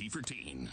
for teen.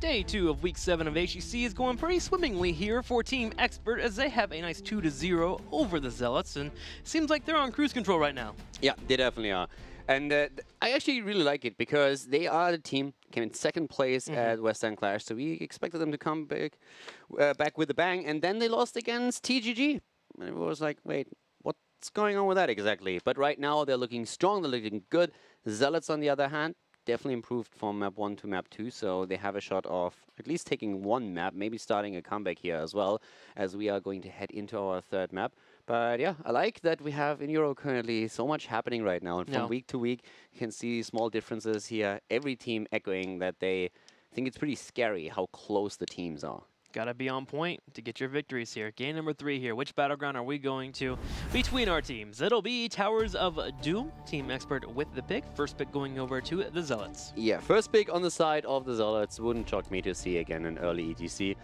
Day 2 of Week 7 of HGC is going pretty swimmingly here for Team Expert as they have a nice 2-0 over the Zealots, and seems like they're on cruise control right now. Yeah, they definitely are. And I actually really like it because they are the team, came in second place at Western Clash, so we expected them to come back with a bang, and then they lost against TGG. And it was like, wait, what's going on with that exactly? But right now they're looking strong, they're looking good. Zealots, on the other hand, definitely improved from map 1 to map 2, so they have a shot of at least taking one map, maybe starting a comeback here as well, as we are going to head into our third map. But yeah, I like that we have in Euro currently so much happening right now, and from week to week you can see small differences here. Every team echoing that they think it's pretty scary how close the teams are. Gotta be on point to get your victories here. Game number 3 here. Which battleground are we going to between our teams? It'll be Towers of Doom. Team Expert with the pick. First pick going over to the Zealots. Yeah, first pick on the side of the Zealots. Wouldn't shock me to see again an early ETC.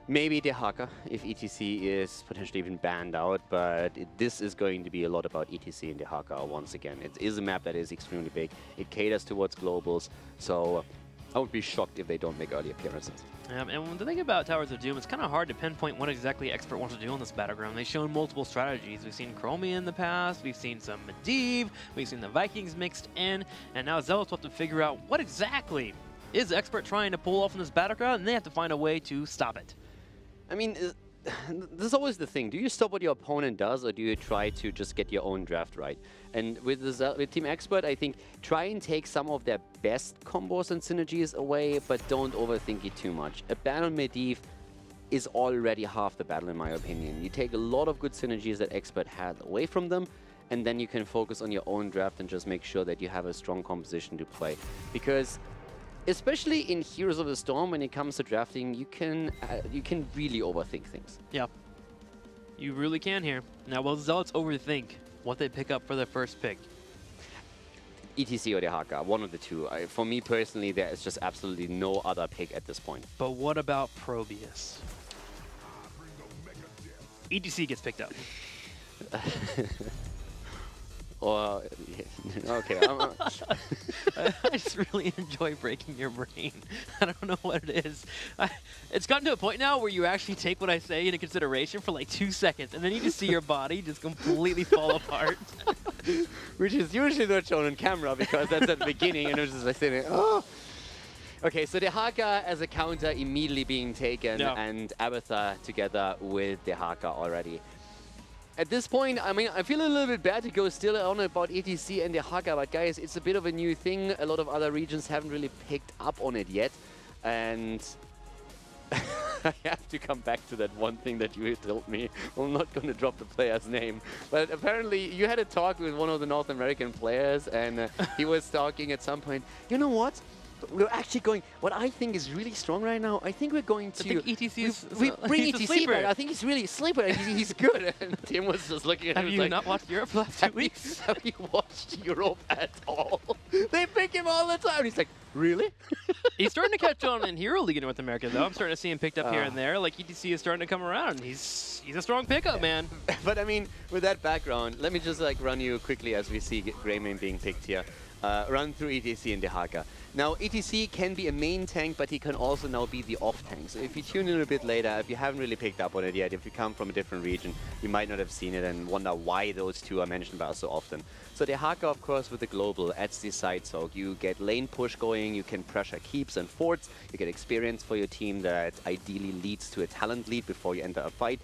Maybe Dehaka, if ETC is potentially even banned out, but this is going to be a lot about ETC and Dehaka once again. It is a map that is extremely big. It caters towards globals, so I would be shocked if they don't make early appearances. And the thing about Towers of Doom, it's kind of hard to pinpoint what exactly Expert wants to do on this battleground. They've shown multiple strategies. We've seen Chromie in the past, we've seen some Medivh, we've seen the Vikings mixed in, and now Zealots will have to figure out what exactly is Expert trying to pull off in this battleground, and they have to find a way to stop it. I mean, this is always the thing. Do you stop what your opponent does, or do you try to just get your own draft right? And with Team Expert, I think try and take some of their best combos and synergies away, but don't overthink it too much. A battle Medivh is already half the battle, in my opinion. You take a lot of good synergies that Expert had away from them, and then you can focus on your own draft and just make sure that you have a strong composition to play. Because especially in Heroes of the Storm, when it comes to drafting, you can really overthink things. Yeah, you really can here. Now, will the Zealots overthink what they pick up for their first pick? ETC or Dehaka, one of the two. For me personally, there is just absolutely no other pick at this point. But what about Probius? ETC gets picked up. Or, okay. I just really enjoy breaking your brain. I don't know what it is. It's gotten to a point now where you actually take what I say into consideration for like 2 seconds, and then you just see your body just completely fall apart. Which is usually not shown on camera because that's at the beginning, and it was just like sitting, oh. Okay, so Dehaka as a counter immediately being taken, and Abathar together with Dehaka already. At this point, I mean, I feel a little bit bad to go still on about ETC and Dehaka, but guys, it's a bit of a new thing. A lot of other regions haven't really picked up on it yet. And I have to come back to that one thing that you told me. I'm not going to drop the player's name. But apparently, you had a talk with one of the North American players, and he was talking at some point, you know what? We're actually going, what I think is really strong right now, I think we're going to... I think ETC is... We bring ETC back. I think he's really a sleeper. He's good. And Tim was just looking at him. Have you not watched Europe for the last 2 weeks? Have you watched Europe at all? They pick him all the time. He's like, really? He's starting to catch on in Hero League in North America, though. I'm starting to see him picked up here and there. Like, ETC is starting to come around. He's a strong pickup, man. But, I mean, with that background, let me just, like, run you quickly as we see Greymane being picked here. Run through ETC and Dehaka. Now, ETC can be a main tank, but he can also now be the off tank. So if you tune in a bit later, if you haven't really picked up on it yet, if you come from a different region, you might not have seen it and wonder why those two are mentioned by us so often. So Dehaka, of course, with the global, adds the side soak. You get lane push going, you can pressure keeps and forts, you get experience for your team that ideally leads to a talent lead before you enter a fight.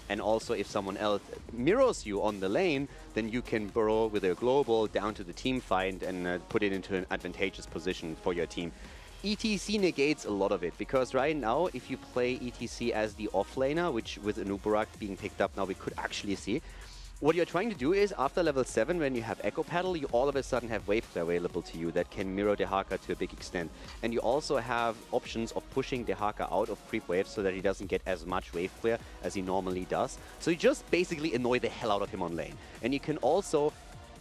And also, if someone else mirrors you on the lane, then you can burrow with a global down to the team fight and put it into an advantageous position for your team. ETC negates a lot of it, because right now, if you play ETC as the offlaner, which with Anubarak being picked up now, we could actually see, what you're trying to do is, after level 7, when you have Echo Paddle, you all of a sudden have Wave Clear available to you that can mirror Dehaka to a big extent. And you also have options of pushing Dehaka out of creep waves so that he doesn't get as much Wave Clear as he normally does. So you just basically annoy the hell out of him on lane. And you can also,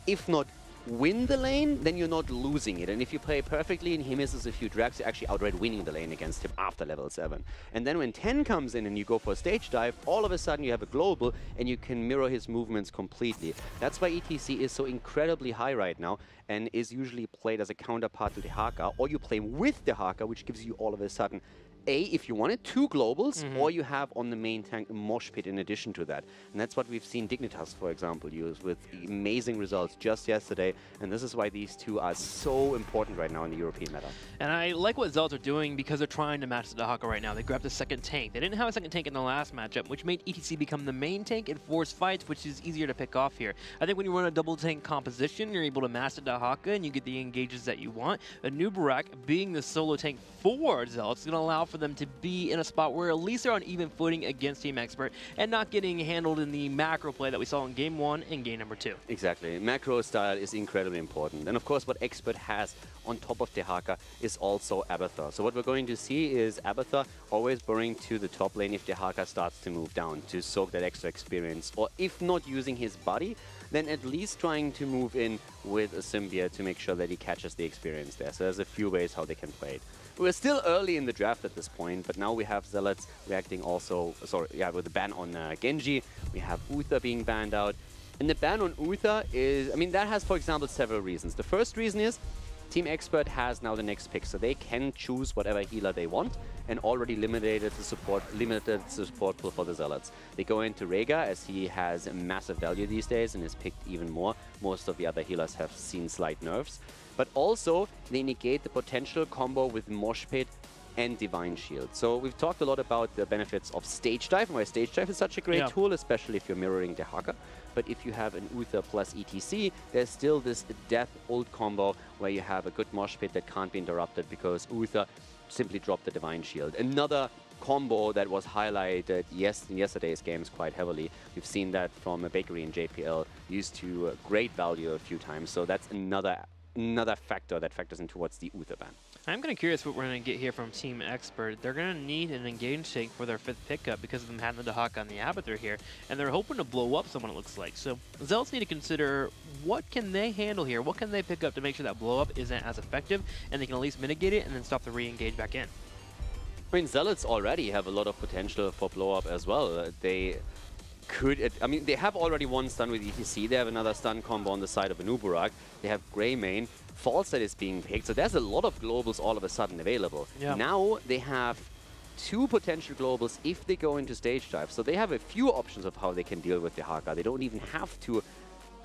if not win the lane, then you're not losing it. And if you play perfectly and he misses a few drags, you're actually outright winning the lane against him after level 7. And then when 10 comes in and you go for a stage dive, all of a sudden you have a global and you can mirror his movements completely. That's why ETC is so incredibly high right now and is usually played as a counterpart to the Haka, or you play with the Haka, which gives you all of a sudden if you wanted 2 globals, or you have on the main tank a mosh pit in addition to that. And that's what we've seen Dignitas, for example, use with amazing results just yesterday. And this is why these two are so important right now in the European meta. And I like what Zealots are doing because they're trying to match the Haka right now. They grabbed a second tank. They didn't have a second tank in the last matchup, which made ETC become the main tank in force fights, which is easier to pick off here. I think when you run a double tank composition, you're able to master the Haka and you get the engages that you want. Anubarak being the solo tank for Zealots is going to allow for them to be in a spot where at least they're on even footing against Team Expert and not getting handled in the macro play that we saw in Game 1 and Game number 2. Exactly. Macro style is incredibly important. And of course, what Expert has on top of the Haka is also Abathur. So what we're going to see is Abathur always burrowing to the top lane if the Haka starts to move down to soak that extra experience. Or if not using his body, then at least trying to move in with a Symbiote to make sure that he catches the experience there. So there's a few ways how they can play it. We're still early in the draft at this point, but now we have Zealots reacting also, with the ban on Genji. We have Uther being banned out. And the ban on Uther is, I mean, that has, for example, several reasons. The first reason is Team Expert has now the next pick, so they can choose whatever healer they want and already limited the support pool for the Zealots. They go into Rhaegar as he has massive value these days and is picked even more. Most of the other healers have seen slight nerfs. But also, they negate the potential combo with Mosh Pit and Divine Shield. So we've talked a lot about the benefits of Stage Dive and why Stage Dive is such a great tool, especially if you're mirroring the Haka. But if you have an Uther plus ETC, there's still this death ult combo where you have a good Mosh Pit that can't be interrupted because Uther simply dropped the Divine Shield. Another combo that was highlighted in yesterday's games quite heavily. We've seen that from a Bakery and JPL used to great value a few times. So that's another factor that factors in towards the Uther ban. I'm kind of curious what we're going to get here from Team Expert. They're going to need an engage tank for their 5th pickup because of them having the Haka on the Abathur here, and they're hoping to blow up someone, it looks like. So Zealots need to consider what can they handle here, what can they pick up to make sure that blow up isn't as effective, and they can at least mitigate it and then stop the re-engage back in. I mean, Zealots already have a lot of potential for blow up as well. They could, I mean, they have already one stun with ETC. They have another stun combo on the side of Anubarak. They have Greymane. Falstad is being picked. So there's a lot of globals all of a sudden available. Yeah. Now they have 2 potential globals if they go into stage dive. So they have a few options of how they can deal with the Haka. They don't even have to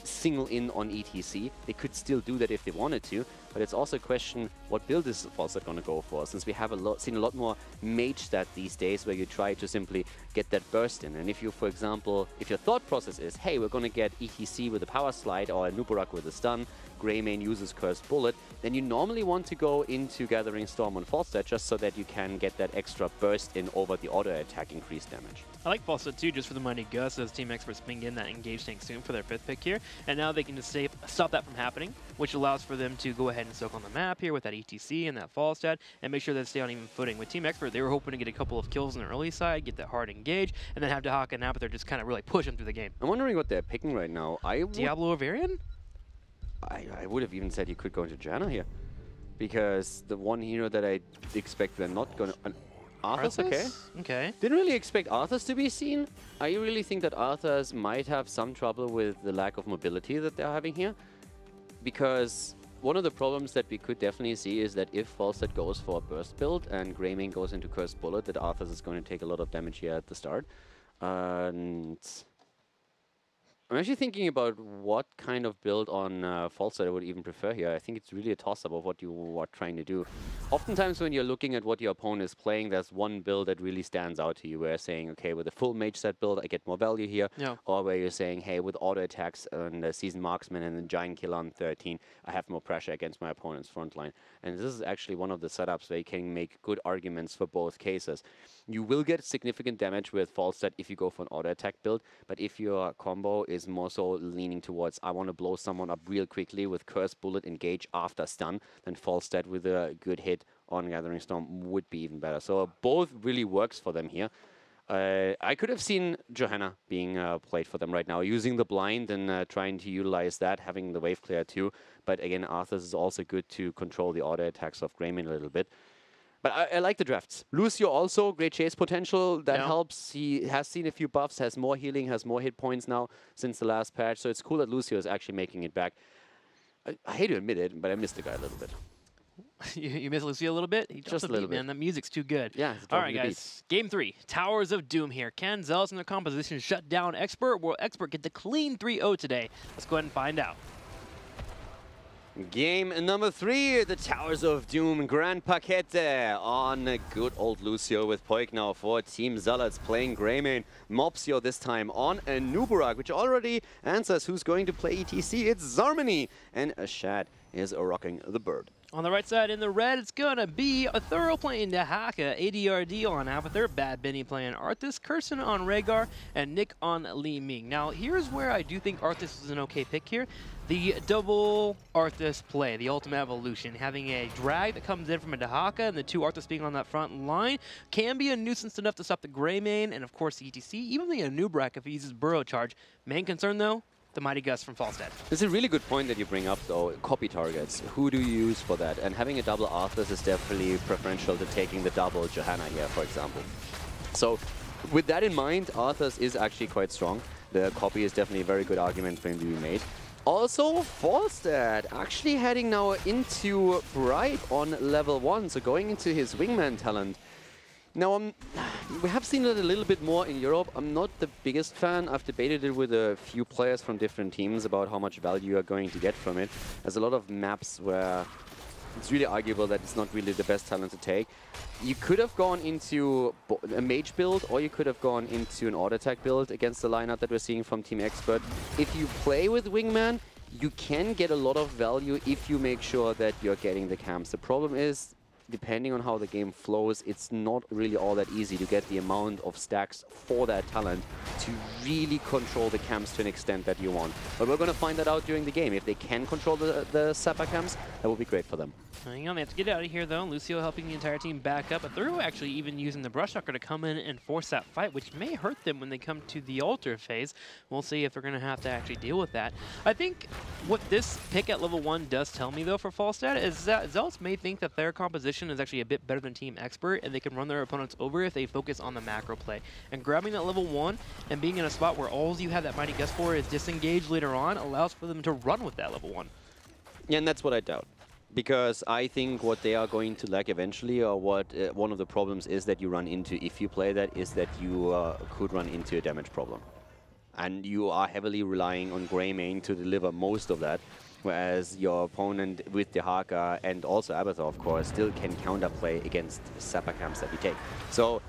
single in on ETC. They could still do that if they wanted to, but it's also a question what build is Falstad going to go for, since we have seen a lot more mage stat these days where you try to simply get that burst in. And if you, for example, if your thought process is, hey, we're going to get ETC with a power slide or a Nubarak with a stun, Greymane uses Cursed Bullet, then you normally want to go into Gathering Storm on Falstad just so that you can get that extra burst in over the auto attack increased damage. I like Falstad too, just for the Mighty Gus, as Team Experts ping in that engage tank soon for their 5th pick here. And now they can just stop that from happening, which allows for them to go ahead and soak on the map here with that ETC and that Falstad, and make sure they stay on even footing. With Team Expert, they were hoping to get a couple of kills on the early side, get that hard engage, and then have the Haka and Abathur just kind of really push them through the game. I'm wondering what they're picking right now. Diablo or Varian? I would have even said you could go into Janna here, because the one hero that I expect they're not going to... Arthas, okay. Okay. Didn't really expect Arthas to be seen. I really think that Arthas might have some trouble with the lack of mobility that they're having here, because one of the problems that we could definitely see is that if Falstad goes for a burst build and Greymane goes into Cursed Bullet, that Arthas is going to take a lot of damage here at the start. And I'm actually thinking about what kind of build on Falstad I would even prefer here. I think it's really a toss-up of what you are trying to do. Oftentimes when you're looking at what your opponent is playing, there's one build that really stands out to you, where you're saying, okay, with a full mage set build, I get more value here. Yeah. Or where you're saying, hey, with auto attacks and the Seasoned Marksman and the Giant Killer on 13, I have more pressure against my opponent's front line. And this is actually one of the setups where you can make good arguments for both cases. You will get significant damage with Falstad if you go for an auto attack build, but if your combo is more so leaning towards I want to blow someone up real quickly with Cursed Bullet engage after stun, then Falstad with a good hit on Gathering Storm would be even better. So both really works for them here. I could have seen Johanna being played for them right now, using the blind and trying to utilize that, having the wave clear too. But again, Arthas is also good to control the auto attacks of Greymane a little bit. But I like the drafts. Lucio also, great chase potential. That helps. He has seen a few buffs, has more healing, has more hit points now since the last patch. So it's cool that Lucio is actually making it back. I hate to admit it, but I missed the guy a little bit. You miss Lucio a little bit? He just a little bit. Man, that music's too good. Yeah. All right, guys. Game 3. Towers of Doom here. Can Zealots and their composition shut down Expert? Will Expert get the clean 3-0 today? Let's go ahead and find out. Game number 3, the Towers of Doom Grand Paquete on good old Lucio with Poik now for Team Zealots playing Greymane. Mopsio this time on a Nuburak, which already answers who's going to play ETC. It's Zarmany, and Shad is rocking the bird. On the right side in the red, it's going to be a Thorough playing Dehaka, ADRD on Abathur, Bad Benny playing Arthas, Curson on Rhaegar, and Nick on Li Ming. Now, here's where I do think Arthas is an okay pick here. The double Arthas play, the ultimate evolution, having a drag that comes in from a Dehaka and the two Arthas being on that front line can be a nuisance enough to stop the Greymane and, of course, the ETC, even the Anubrak if he uses Burrow Charge. Main concern, though, the Mighty Gus from Falstad. It's a really good point that you bring up, though. Copy targets. Who do you use for that? And having a double Arthas is definitely preferential to taking the double Johanna here, for example. So, with that in mind, Arthas is actually quite strong. The copy is definitely a very good argument for him to be made. Also, Falstad actually heading now into Bright on level 1, so going into his Wingman talent. Now, we have seen it a little bit more in Europe. I'm not the biggest fan. I've debated it with a few players from different teams about how much value you are going to get from it. There's a lot of maps where it's really arguable that it's not really the best talent to take. You could have gone into a mage build, or you could have gone into an auto attack build against the lineup that we're seeing from Team Expert. If you play with Wingman, you can get a lot of value if you make sure that you're getting the camps. The problem is, depending on how the game flows, it's not really all that easy to get the amount of stacks for that talent to really control the camps to an extent that you want. But we're going to find that out during the game. If they can control the Zappa camps, that will be great for them. Hang on, they have to get out of here, though. Lucio helping the entire team back up. But they're actually even using the Brush Sucker to come in and force that fight, which may hurt them when they come to the altar phase. We'll see if they're going to have to actually deal with that. I think what this pick at level 1 does tell me, though, for Falstad is that Zealots may think that their composition is actually a bit better than Team Expert, and they can run their opponents over if they focus on the macro play. And grabbing that level 1 and being in a spot where all you have that Mighty Gus for is disengaged later on allows for them to run with that level 1. Yeah, and that's what I doubt. Because I think what they are going to lack eventually, or what one of the problems is that you run into if you play that, is that you could run into a damage problem. And you are heavily relying on Greymane to deliver most of that, whereas your opponent with Dehaka and also Abathur, of course, still can counterplay against Zappa camps that you take. So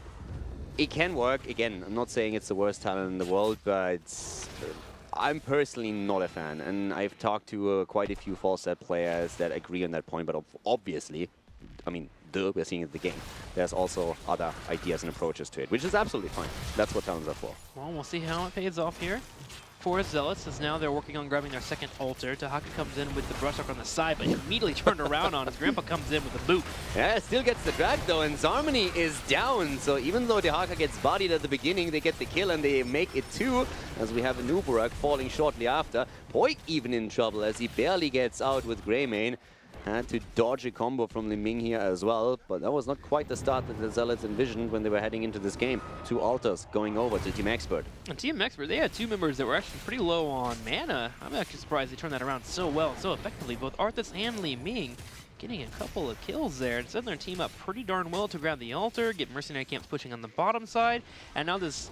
it can work. Again, I'm not saying it's the worst talent in the world, but I'm personally not a fan, and I've talked to quite a few Falstad players that agree on that point, but obviously, I mean, we're seeing it in the game. There's also other ideas and approaches to it, which is absolutely fine. That's what talents are for. Well, we'll see how it pays off here for Zealots, as now they're working on grabbing their second altar. Dehaka comes in with the brush up on the side, but immediately turned around on his Grandpa comes in with a boot. Yeah, still gets the drag though, and Zarmany is down. So even though Dehaka gets bodied at the beginning, they get the kill and they make it 2, as we have a Nuburak falling shortly after. Poik even in trouble as he barely gets out with Greymane. Had to dodge a combo from Li Ming here as well, but that was not quite the start that the Zealots envisioned when they were heading into this game. 2 altars going over to Team Expert. And Team Expert, they had 2 members that were actually pretty low on mana. I'm actually surprised they turned that around so well, so effectively. Both Arthas and Li Ming getting a couple of kills there and setting their team up pretty darn well to grab the altar, get mercenary camps pushing on the bottom side, and now this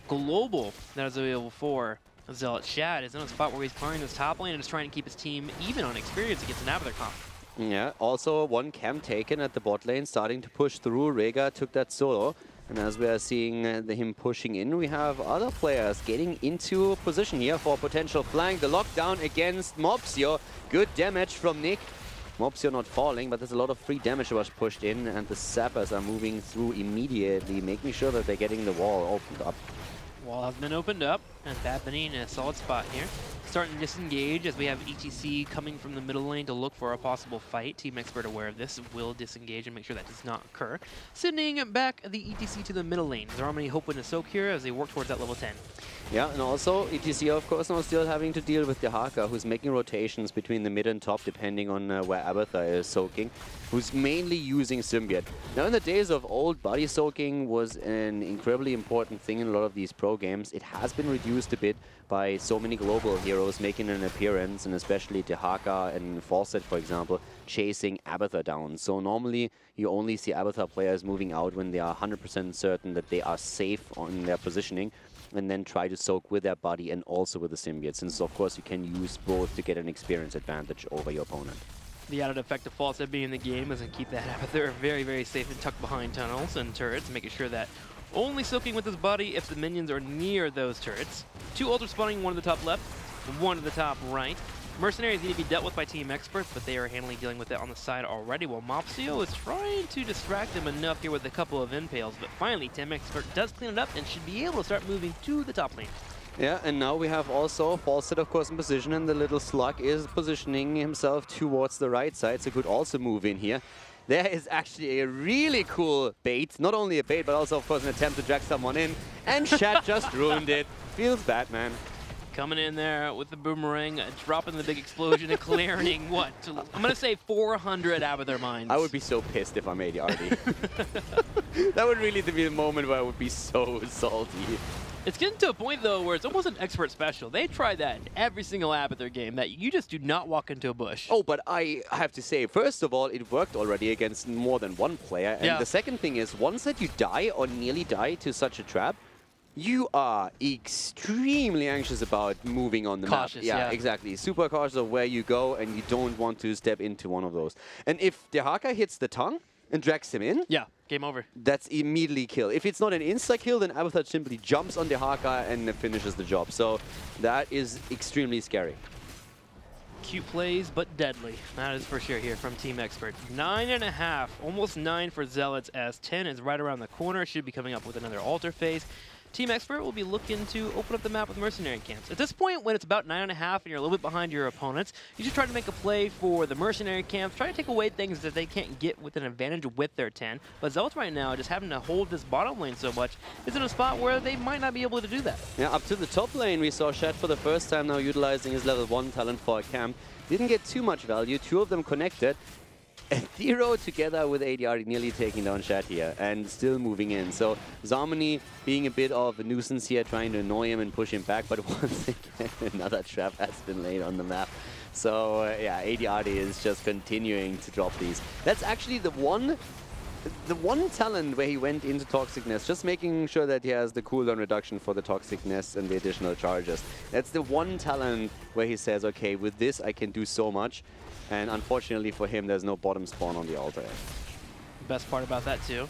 global that is available for Zealot. Shad is in a spot where he's clearing this top lane and is trying to keep his team even on experience against an Abathur comp. Yeah, also 1 camp taken at the bot lane, starting to push through. Rhaegar took that solo. And as we are seeing him pushing in, we have other players getting into position here for a potential flank. The lockdown against Mopsio. Good damage from Nick. Mopsio not falling, but there's a lot of free damage that was pushed in, and the Zappers are moving through immediately, making sure that they're getting the wall opened up. Wall has been opened up, and Bad Benny in a solid spot here. starting to disengage as we have HGC coming from the middle lane to look for a possible fight. Team Expert aware of this will disengage and make sure that does not occur. Sending back the ETC to the middle lane. Zarmani hoping to soak here as they work towards that level 10. Yeah, and also ETC, of course, now still having to deal with Dehaka, who's making rotations between the mid and top, depending on where Abathur is soaking, who's mainly using Symbiote. Now, in the days of old, body soaking was an incredibly important thing in a lot of these pro games. It has been reduced a bit by so many global heroes making an appearance, and especially Dehaka and Fawcett, for example, chasing Abathur down. So normally, you only see Abathur players moving out when they are 100% certain that they are safe on their positioning, and then try to soak with their body and also with the symbiote, since of course you can use both to get an experience advantage over your opponent. The added effect of Fawcett being in the game is to keep that Abathur very, very safe and tucked behind tunnels and turrets, making sure that only soaking with his body if the minions are near those turrets. 2 ultra spawning, 1 to the top left, 1 to the top right. Mercenaries need to be dealt with by Team Experts, but they are handily dealing with it on the side already, while Mopsio is trying to distract them enough here with a couple of impales. But finally, Team Expert does clean it up and should be able to start moving to the top lane. Yeah, and now we have also Fawcett, of course, in position, and the little slug is positioning himself towards the right side, so could also move in here. There is actually a really cool bait, not only a bait, but also, of course, an attempt to drag someone in, and Shat just ruined it. Feels bad, man. Coming in there with the boomerang, dropping the big explosion and clearing, what? I'm going to say 400 Abathur mines. I would be so pissed if I made Yardi. That would really be the moment where I would be so salty. It's getting to a point, though, where it's almost an expert special. They try that in every single Abathur game, that you just do not walk into a bush. Oh, but I have to say, first of all, it worked already against more than one player. And the second thing is, once that you die or nearly die to such a trap, you are extremely anxious about moving on the map. Yeah, exactly. Super cautious of where you go, and you don't want to step into one of those. And if Dehaka hits the tongue and drags him in, game over. That's immediately kill. If it's not an insta-kill, then Abathur simply jumps on Dehaka and finishes the job. So that is extremely scary. Cute plays, but deadly. That is for sure here from Team Expert. 9.5, almost 9 for Zealots, as 10 is right around the corner. Should be coming up with another altar phase. Team Expert will be looking to open up the map with mercenary camps. At this point, when it's about 9.5 and you're a little bit behind your opponents, you just try to make a play for the mercenary camps, try to take away things that they can't get with an advantage with their 10. But Zealots right now, just having to hold this bottom lane so much, is in a spot where they might not be able to do that. Yeah, up to the top lane, we saw Shat for the first time now utilizing his level 1 talent for a camp. Didn't get too much value, 2 of them connected. And Zero together with ADR nearly taking down Shat here and still moving in. So Zarmani being a bit of a nuisance here, trying to annoy him and push him back. But once again, another trap has been laid on the map. So yeah, ADR is just continuing to drop these. That's actually the one talent where he went into Toxicness, just making sure that he has the cooldown reduction for the Toxicness and the additional charges. That's the one talent where he says, okay, with this I can do so much. And unfortunately for him, there's no bottom spawn on the altar. Best part about that, too,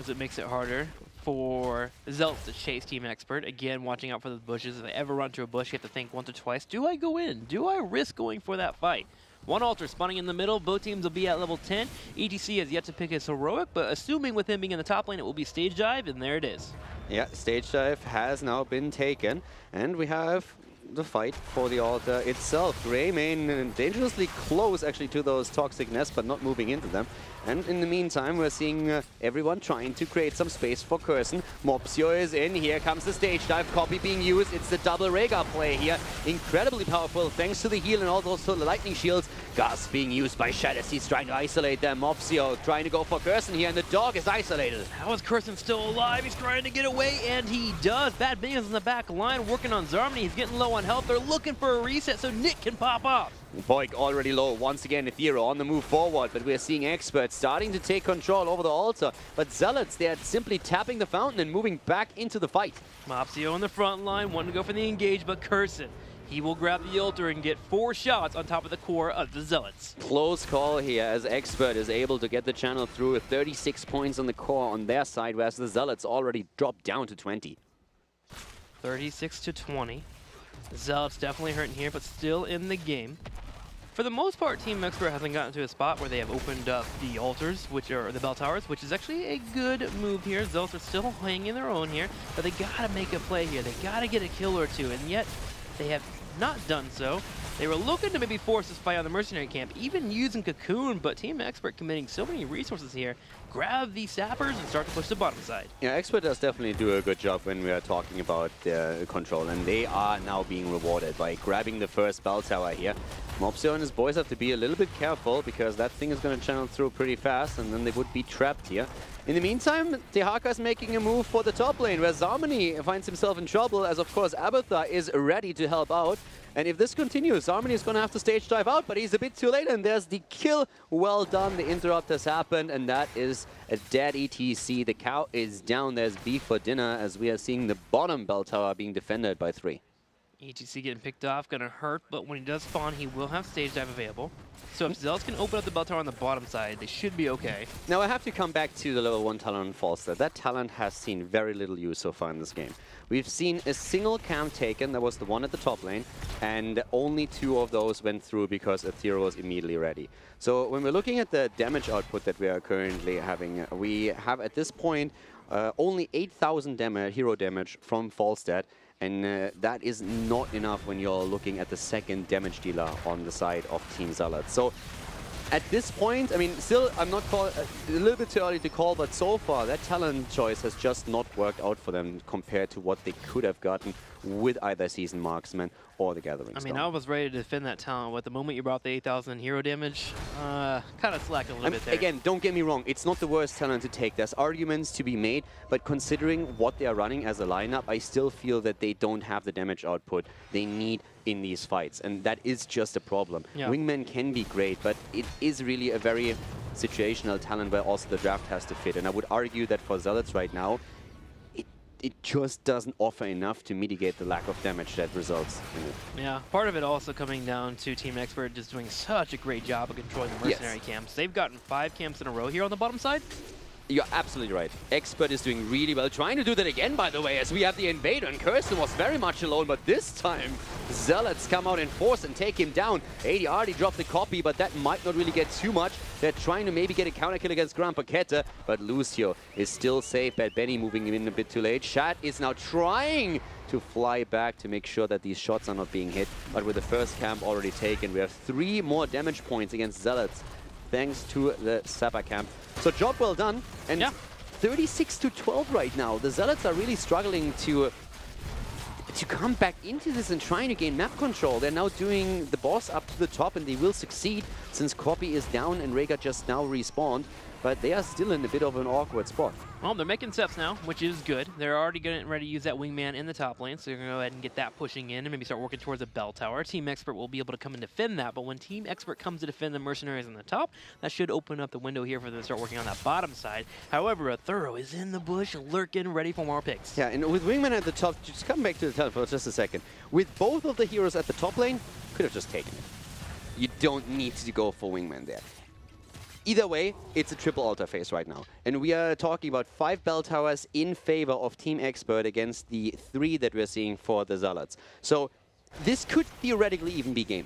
is it makes it harder for Zealots to chase Team Expert. Again, watching out for the bushes. If they ever run to a bush, you have to think once or twice, do I go in? Do I risk going for that fight? One altar spawning in the middle. Both teams will be at level 10. ETC has yet to pick his heroic, but assuming with him being in the top lane, it will be Stage Dive, and there it is. Yeah, Stage Dive has now been taken, and we have the fight for the altar itself. Greymane dangerously close actually to those toxic nests, but not moving into them. And in the meantime, we're seeing everyone trying to create some space for Curson. Mopsio is in. Here comes the stage dive copy being used. It's the double Rhaegar play here. Incredibly powerful thanks to the heal and also the lightning shields. Gas being used by Shat as he's trying to isolate them. Mopsio trying to go for Curson here, and the dog is isolated. How is Curson still alive? He's trying to get away, and he does. Bad Minions in the back line working on Zarmani. He's getting low on health. They're looking for a reset so Nick can pop off. Boyk already low. Once again, Ethereal on the move forward, but we're seeing Experts starting to take control over the altar. But Zealots, they're simply tapping the fountain and moving back into the fight. Mopsio on the front line, wanting to go for the engage, but Curson, he will grab the altar and get 4 shots on top of the core of the Zealots. Close call here as Expert is able to get the channel through with 36 points on the core on their side, whereas the Zealots already dropped down to 20. 36 to 20. Zealots definitely hurting here, but still in the game. For the most part, Team Expert hasn't gotten to a spot where they have opened up the altars, which are the bell towers, which is actually a good move here. Zealots are still hanging their own here, but they gotta make a play here. They gotta get a kill or two, and yet they have not done so. They were looking to maybe force this fight on the mercenary camp, even using Cocoon, but Team Expert committing so many resources here. Grab the sappers and start to push the bottom side. Yeah, Expert does definitely do a good job when we are talking about the control, and they are now being rewarded by grabbing the first bell tower here. Mopsio and his boys have to be a little bit careful because that thing is going to channel through pretty fast, and then they would be trapped here. In the meantime, Dehaka is making a move for the top lane, where Zarmany finds himself in trouble, as of course Abathar is ready to help out. And if this continues, Zarmany is going to have to stage dive out, but he's a bit too late, and there's the kill. Well done, the interrupt has happened, and that is a dead ETC. The cow is down, there's beef for dinner, as we are seeing the bottom bell tower being defended by 3. ETC getting picked off, gonna hurt, but when he does spawn, he will have stage dive available. So if Zealots can open up the bell tower on the bottom side, they should be okay. Now I have to come back to the level 1 talent on Falstad. That talent has seen very little use so far in this game. We've seen a single camp taken, that was the one at the top lane, and only 2 of those went through because Ethereal was immediately ready. So when we're looking at the damage output that we are currently having, we have at this point only 8,000 hero damage from Falstad. And that is not enough when you're looking at the second damage dealer on the side of Team Zealots. So at this point, I mean, still, I'm not a little bit too early to call, but so far that talent choice has just not worked out for them compared to what they could have gotten with either Season Marksman or the Gathering I mean, Storm. I was ready to defend that talent, but the moment you brought the 8,000 hero damage, kind of slacked a little bit there. Again, don't get me wrong, it's not the worst talent to take. There's arguments to be made, but considering what they are running as a lineup, I still feel that they don't have the damage output they need in these fights, and that is just a problem. Yeah. Wingman can be great, but it is really a very situational talent where also the draft has to fit, and I would argue that for Zealots right now, it just doesn't offer enough to mitigate the lack of damage that results in it. Yeah, part of it also coming down to Team Expert just doing such a great job of controlling the mercenary camps. They've gotten 5 camps in a row here on the bottom side. You're absolutely right. Expert is doing really well. Trying to do that again, by the way, as we have the invader, and Kirsten was very much alone, but this time Zealots come out in force and take him down. AD already dropped the copy, but that might not really get too much. They're trying to maybe get a counter kill against Gran Paqueta, but Lucio is still safe. Bad Benny moving him in a bit too late. Shad is now trying to fly back to make sure that these shots are not being hit, but with the first camp already taken, we have 3 more damage points against Zealots, thanks to the Sapper camp. So job well done, and 36-12 right now. The Zealots are really struggling to come back into this and trying to gain map control. They're now doing the boss up to the top, and they will succeed since Copy is down and Rhaegar just now respawned. But they are still in a bit of an awkward spot. Well, they're making steps now, which is good. They're already getting ready to use that wingman in the top lane, so they're going to go ahead and get that pushing in and maybe start working towards a bell tower. Team Expert will be able to come and defend that, but when Team Expert comes to defend the mercenaries on the top, that should open up the window here for them to start working on that bottom side. However, a Thorough is in the bush, lurking, ready for more picks. Yeah, and with wingman at the top, just come back to the top for just a second. With both of the heroes at the top lane, could have just taken it. You don't need to go for wingman there. Either way, it's a triple altar phase right now. And we are talking about 5 bell towers in favor of Team Expert against the 3 that we're seeing for the Zealots. So this could theoretically even be game.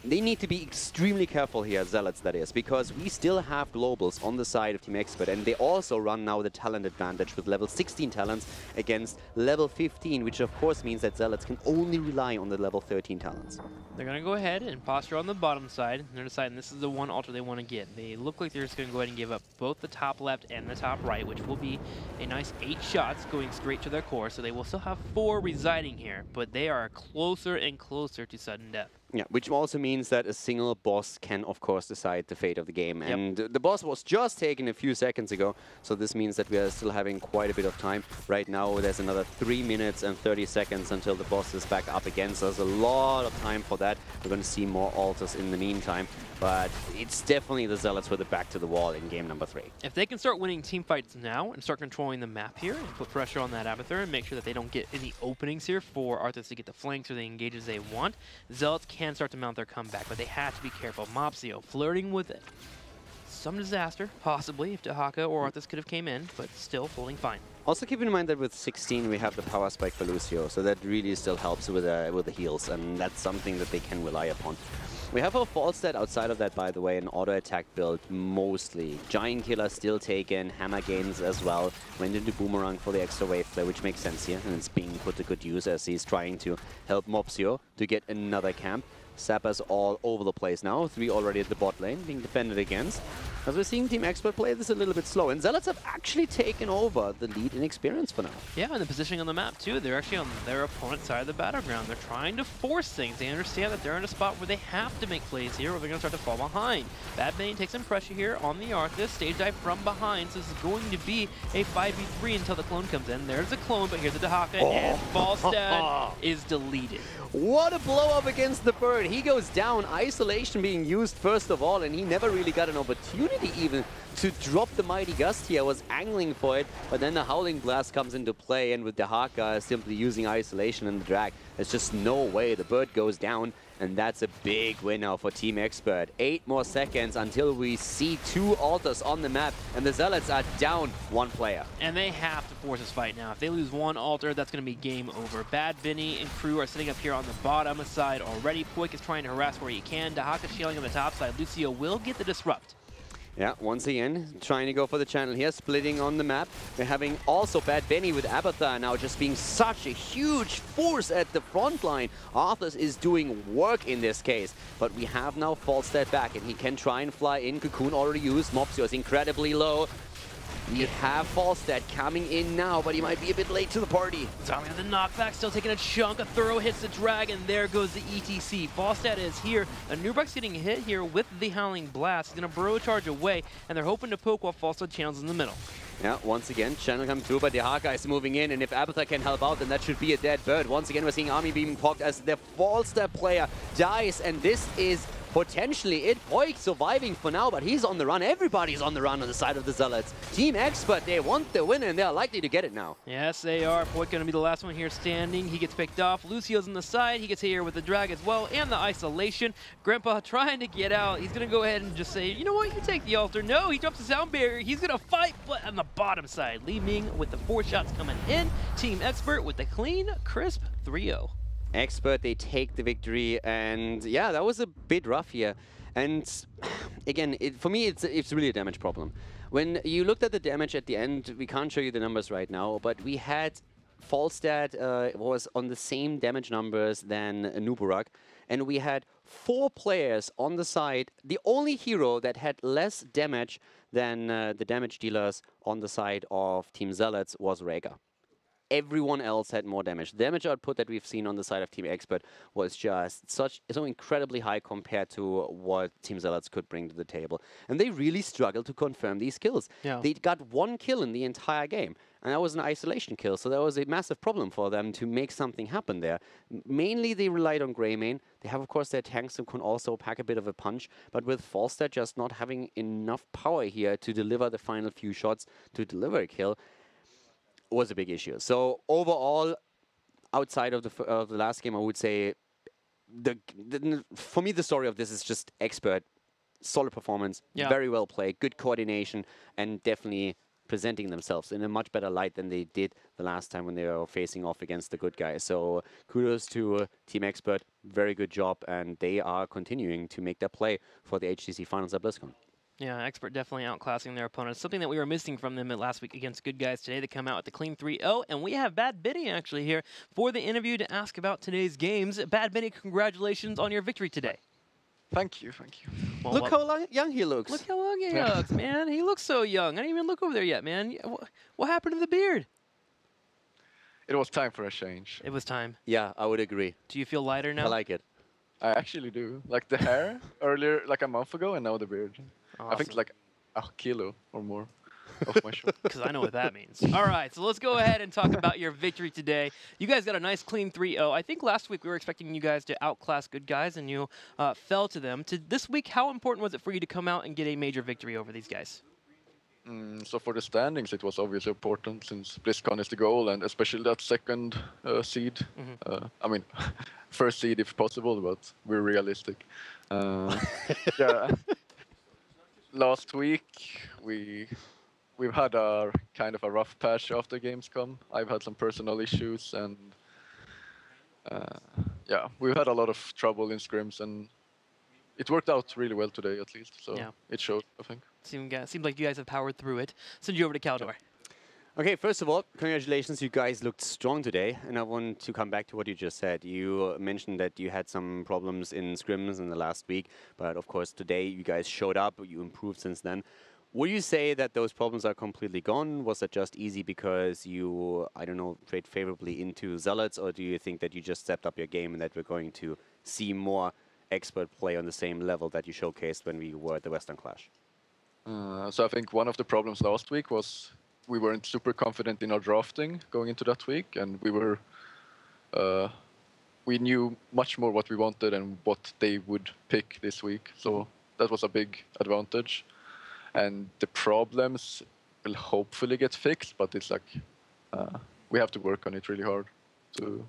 They need to be extremely careful here, Zealots that is, because we still have globals on the side of Team Expert, and they also run now the talent advantage with level 16 talents against level 15, which of course means that Zealots can only rely on the level 13 talents. They're going to go ahead and posture on the bottom side. They're deciding this is the one altar they want to get. They look like they're just going to go ahead and give up both the top left and the top right, which will be a nice 8 shots going straight to their core, so they will still have 4 residing here, but they are closer and closer to sudden death. Yeah, which also means that a single boss can, of course, decide the fate of the game. Yep. And the boss was just taken a few seconds ago, so this means that we are still having quite a bit of time. Right now, there's another 3 minutes and 30 seconds until the boss is back up again, so there's a lot of time for that. We're going to see more altars in the meantime, but it's definitely the Zealots with it back to the wall in game number 3. If they can start winning team fights now and start controlling the map here and put pressure on that Abathur and make sure that they don't get any openings here for Arthas to get the flanks or the engages they want, Zealots can start to mount their comeback, but they have to be careful. Mopsio flirting with it. Some disaster, possibly, if Dehaka or Arthas could have came in, but still holding fine. Also keep in mind that with 16 we have the power spike for Lucio, so that really still helps with the heals, and that's something that they can rely upon. We have a false stat outside of that, by the way, an auto attack build mostly. Giant Killer still taken, Hammer Gains as well. Went into Boomerang for the extra wave play, which makes sense here. And it's being put to good use as he's trying to help Mopsio to get another camp. Zappa's all over the place now. 3 already at the bot lane, being defended against. As we're seeing Team Expert play this a little bit slow. And Zealots have actually taken over the lead in experience for now. Yeah, and the positioning on the map too. They're actually on their opponent's side of the battleground. They're trying to force things. They understand that they're in a spot where they have to make plays here or they're going to start to fall behind. Bad Bunny takes some pressure here on the Arthas. Stage dive from behind. So this is going to be a 5v3 until the clone comes in. There's the clone, but here's the Dahaka, and Falstad is deleted. What a blow up against the bird. He goes down, isolation being used first of all, and he never really got an opportunity even to drop the Mighty Gust here. Was angling for it, but then the Howling Blast comes into play, and with the Dahaka simply using isolation and the drag, there's just no way. The bird goes down, and that's a big win now for Team Expert. 8 more seconds until we see 2 altars on the map, and the Zealots are down 1 player. And they have to force this fight now. If they lose 1 altar, that's going to be game over. Bad Bunny and crew are sitting up here on the bottom side already. Poik is trying to harass where he can. Dahaka shielding on the top side. Lucio will get the disrupt. Yeah, once again, trying to go for the channel here, splitting on the map. We're having also Bad Bunny with Abathar now just being such a huge force at the front line. Arthas is doing work in this case, but we have now Falstad back, and he can try and fly in. Cocoon already used. Mopsio is incredibly low. We have Falstad coming in now, but he might be a bit late to the party. Zombie with the knockback, still taking a chunk. A throw hits the drag, and there goes the ETC. Falstad is here. A Nubrak's getting hit here with the Howling Blast. He's going to burrow charge away, and they're hoping to poke while Falstad channels in the middle. Yeah, once again, channel come through, but the Dahaka is moving in, and if Abathar can help out, then that should be a dead bird. Once again, we're seeing Army being poked as the Falstad player dies, and this is potentially it. Poik surviving for now, but he's on the run. Everybody's on the run on the side of the Zealots. Team Expert, they want the win, and they're likely to get it now. Yes, they are. Poik going to be the last one here standing. He gets picked off. Lucio's on the side. He gets hit here with the drag as well, and the isolation. Grandpa trying to get out. He's going to go ahead and just say, you know what, you take the altar. No, he drops the sound barrier. He's going to fight, but on the bottom side, leaving with the 4 shots coming in. Team Expert with the clean, crisp 3-0. Expert, they take the victory, and yeah, that was a bit rough here. And again, for me, it's really a damage problem. When you looked at the damage at the end, we can't show you the numbers right now, but we had Falstad was on the same damage numbers than Nuburak, and we had 4 players on the side. The only hero that had less damage than the damage dealers on the side of Team Zealots was Rhaegar. Everyone else had more damage. The damage output that we've seen on the side of Team Expert was just so incredibly high compared to what Team Zealots could bring to the table. And they really struggled to confirm these kills. Yeah. They got 1 kill in the entire game, and that was an isolation kill, so that was a massive problem for them to make something happen there. Mainly they relied on Greymane. They have, of course, their tanks who can also pack a bit of a punch, but with Falstad just not having enough power here to deliver the final few shots to deliver a kill, was a big issue. So overall, outside of the last game, I would say for me the story of this is just Expert, solid performance, very well played, good coordination, and definitely presenting themselves in a much better light than they did the last time when they were facing off against the good guys. So kudos to Team Expert, very good job, and they are continuing to make their play for the HGC finals at BlizzCon. Yeah, Expert definitely outclassing their opponents. Something that we were missing from them last week against Good Guys. Today they come out with the clean 3-0, and we have Bad Bunny actually here for the interview to ask about today's games. Bad Bunny, congratulations on your victory today. Thank you, thank you. Well, look how young he looks. Look how young he looks, man. He looks so young. I didn't even look over there yet, man. What happened to the beard? It was time for a change. It was time. Yeah, I would agree. Do you feel lighter now? I like it. I actually do. Like the hair earlier, like a month ago, and now the beard. Awesome. I think like a kilo or more off my shoulder. Because I know what that means. All right, so let's go ahead and talk about your victory today. You guys got a nice clean 3-0. I think last week we were expecting you guys to outclass Good Guys, and you fell to them. This week, how important was it for you to come out and get a major victory over these guys? So for the standings, it was obviously important since BlizzCon is the goal, and especially that second seed. I mean, first seed if possible, but we're realistic. Yeah. Last week, we've had a kind of a rough patch after Gamescom. I've had some personal issues, and yeah, we've had a lot of trouble in scrims, and it worked out really well today, at least. So Yeah. it showed, I think. Seemed like you guys have powered through it. Send you over to Kaldor. Okay, first of all, congratulations. You guys looked strong today. And I want to come back to what you just said. You mentioned that you had some problems in scrims in the last week. But of course, today you guys showed up. You improved since then. Would you say that those problems are completely gone? Was that just easy because you, I don't know, trade favorably into Zealots? Or do you think that you just stepped up your game and that we're going to see more expert play on the same level that you showcased when we were at the Western Clash? So I think one of the problems last week was we weren't super confident in our drafting going into that week, and we knew much more what we wanted and what they would pick this week. So that was a big advantage. And the problems will hopefully get fixed, but it's like we have to work on it really hard to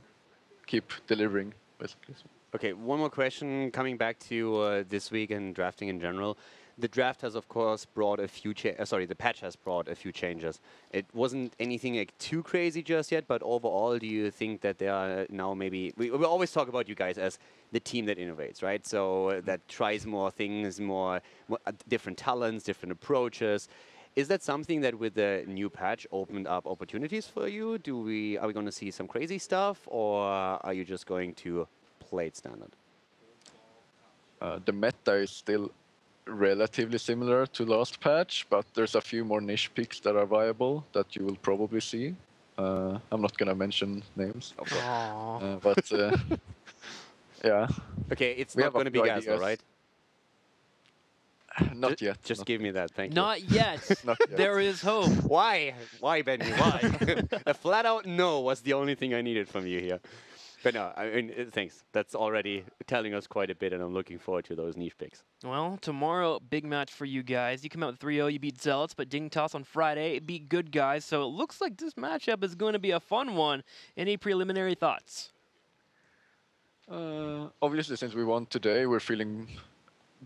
keep delivering, basically. Okay, one more question coming back to this week and drafting in general. The draft has, of course, brought a few the patch has brought a few changes. It wasn't anything like too crazy just yet, but overall, do you think that there are now maybe... We always talk about you guys as the team that innovates, right? So that tries more things, more different talents, different approaches. Is that something that with the new patch opened up opportunities for you? Are we going to see some crazy stuff, or are you just going to play it standard? The meta is still relatively similar to last patch, but there's a few more niche picks that are viable that you will probably see. I'm not gonna mention names, but yeah. Okay, it's not going to be Gas, right? Not yet. Just give me that, thank you. Not yet. Not yet. There is hope. Why? Why, Benny? Why? A flat-out no was the only thing I needed from you here. But no, I mean, thanks. That's already telling us quite a bit, and I'm looking forward to those niche picks. Well, tomorrow, big match for you guys. You come out with 3-0, you beat Zealots, but Dignitas on Friday beat Good Guys. So it looks like this matchup is going to be a fun one. Any preliminary thoughts? Obviously, since we won today, we're feeling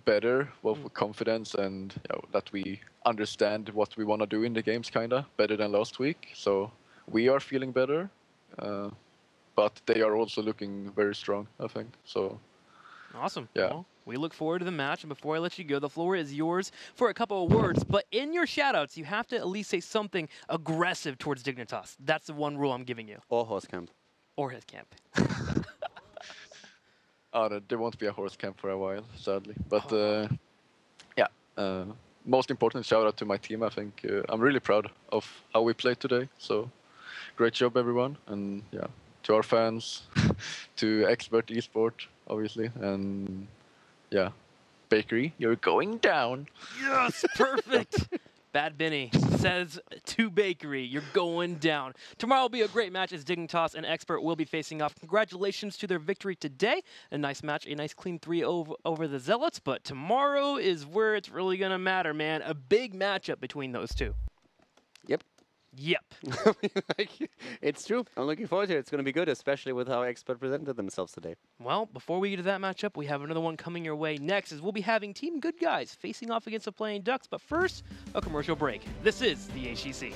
better, with confidence, and that we understand what we want to do in the games, better than last week. So we are feeling better. But they are also looking very strong, I think. So, awesome. Yeah. Well, we look forward to the match. And before I let you go, the floor is yours for a couple of words. But in your shoutouts, you have to at least say something aggressive towards Dignitas. That's the one rule I'm giving you. Or Horse Camp. Or his camp. There won't be a horse camp for a while, sadly. But most important, shout out to my team. I think I'm really proud of how we played today. So, great job, everyone. And yeah. To our fans, to Expert Esport, obviously, and yeah, Bakery, you're going down. Yes, perfect. Bad Benny says to Bakery, you're going down. Tomorrow will be a great match as Dignitas and Expert will be facing off. Congratulations to their victory today. A nice match, a nice clean 3-0 over the Zealots, but tomorrow is where it's really going to matter, man. A big matchup between those two. Yep. Yep. It's true. I'm looking forward to it. It's going to be good, especially with how Expert presented themselves today. Well, before we get to that matchup, we have another one coming your way next, as we'll be having Team Good Guys facing off against the Playing Ducks. But first, a commercial break. This is the HGC.